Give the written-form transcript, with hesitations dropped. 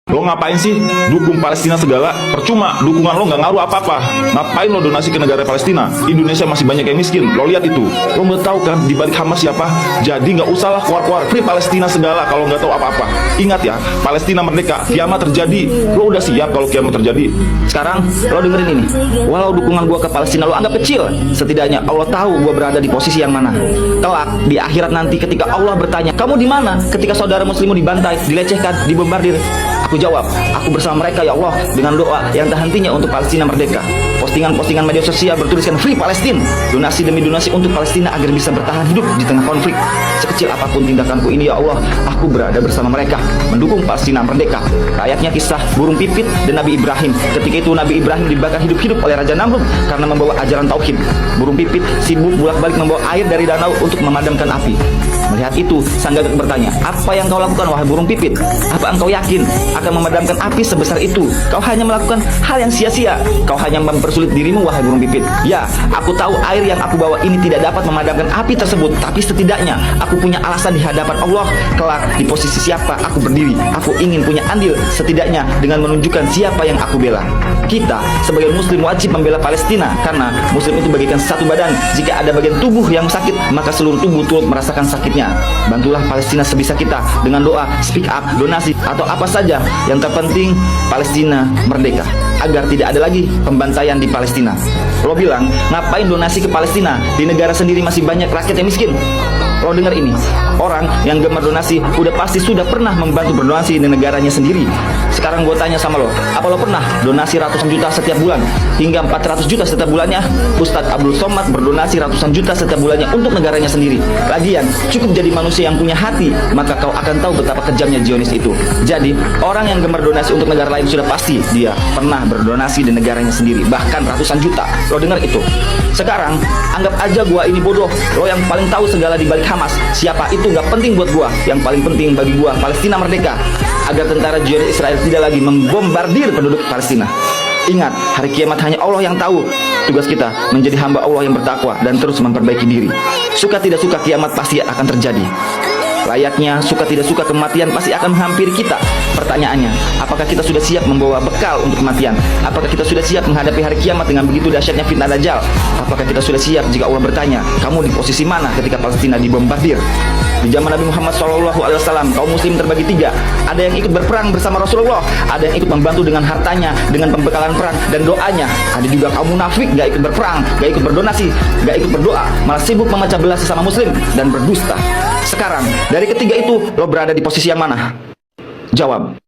Lo ngapain sih dukung Palestina segala? Percuma, dukungan lo nggak ngaruh apa-apa. Ngapain lo donasi ke negara Palestina? Indonesia masih banyak yang miskin. Lo lihat itu. Lo nggak tahu kan di balik Hamas siapa? Jadi nggak usahlah keluar-keluar free Palestina segala kalau nggak tahu apa-apa. Ingat ya, Palestina merdeka, kiamat terjadi. Lo udah siap kalau kiamat terjadi? Sekarang lo dengerin ini. Walau dukungan gua ke Palestina lo anggap kecil, setidaknya Allah tahu gua berada di posisi yang mana. Kelak di akhirat nanti ketika Allah bertanya, kamu di mana? Ketika saudara muslimmu dibantai, dilecehkan, dibombardir. Aku jawab, aku bersama mereka ya Allah dengan doa yang tak hentinya untuk Palestina merdeka. Postingan-postingan media sosial bertuliskan Free Palestine, donasi demi donasi untuk Palestina agar bisa bertahan hidup di tengah konflik. Sekecil apapun tindakanku ini ya Allah, aku berada bersama mereka, mendukung Palestina merdeka. Layaknya kisah burung pipit dan Nabi Ibrahim. Ketika itu Nabi Ibrahim dibakar hidup-hidup oleh Raja Namrud karena membawa ajaran tauhid. Burung pipit sibuk bolak-balik membawa air dari danau untuk memadamkan api. Melihat itu, sang gagak bertanya, apa yang kau lakukan wahai burung pipit? Apa engkau yakin akan memadamkan api sebesar itu? Kau hanya melakukan hal yang sia-sia. Kau hanya mempersulit dirimu wahai burung pipit. Ya, aku tahu air yang aku bawa ini tidak dapat memadamkan api tersebut, tapi setidaknya aku punya alasan di hadapan Allah. Kelak di posisi siapa aku berdiri, aku ingin punya andil setidaknya dengan menunjukkan siapa yang aku bela. Kita sebagai muslim wajib membela Palestina karena muslim itu bagaikan satu badan. Jika ada bagian tubuh yang sakit, maka seluruh tubuh turut merasakan sakitnya. Bantulah Palestina sebisa kita dengan doa, speak up, donasi, atau apa saja. Yang terpenting Palestina merdeka, agar tidak ada lagi pembantaian di Palestina. Lo bilang, ngapain donasi ke Palestina? Di negara sendiri masih banyak rakyat yang miskin. Lo dengar ini, orang yang gemar donasi udah pasti sudah pernah membantu berdonasi di negaranya sendiri. Sekarang gue tanya sama lo, apa lo pernah donasi ratusan juta setiap bulan hingga 400 juta setiap bulannya? Ustadz Abdul Somad berdonasi ratusan juta setiap bulannya untuk negaranya sendiri. Lagian cukup jadi manusia yang punya hati, maka kau akan tahu betapa kejamnya Zionis itu. Jadi orang yang gemar donasi untuk negara lain sudah pasti dia pernah berdonasi di negaranya sendiri, bahkan ratusan juta. Lo dengar itu. Sekarang anggap aja gua ini bodoh, lo yang paling tahu segala di balik Hamas. Siapa itu gak penting buat gua. Yang paling penting bagi gua Palestina merdeka, agar tentara Zionis Israel tidak lagi membombardir penduduk Palestina. Ingat, hari kiamat hanya Allah yang tahu. Tugas kita menjadi hamba Allah yang bertakwa dan terus memperbaiki diri. Suka tidak suka kiamat pasti akan terjadi. Layaknya suka tidak suka kematian pasti akan menghampiri kita. Pertanyaannya, apakah kita sudah siap membawa bekal untuk kematian? Apakah kita sudah siap menghadapi hari kiamat dengan begitu dahsyatnya fitnah Dajjal? Apakah kita sudah siap jika Allah bertanya, kamu di posisi mana ketika Palestina dibombardir? Di zaman Nabi Muhammad SAW, kaum muslim terbagi tiga. Ada yang ikut berperang bersama Rasulullah, ada yang ikut membantu dengan hartanya, dengan pembekalan perang dan doanya. Ada juga kaum munafik, gak ikut berperang, gak ikut berdonasi, gak ikut berdoa, malah sibuk memecah belah sesama muslim dan berdusta. Sekarang, dari ketiga itu, lo berada di posisi yang mana? Jawab.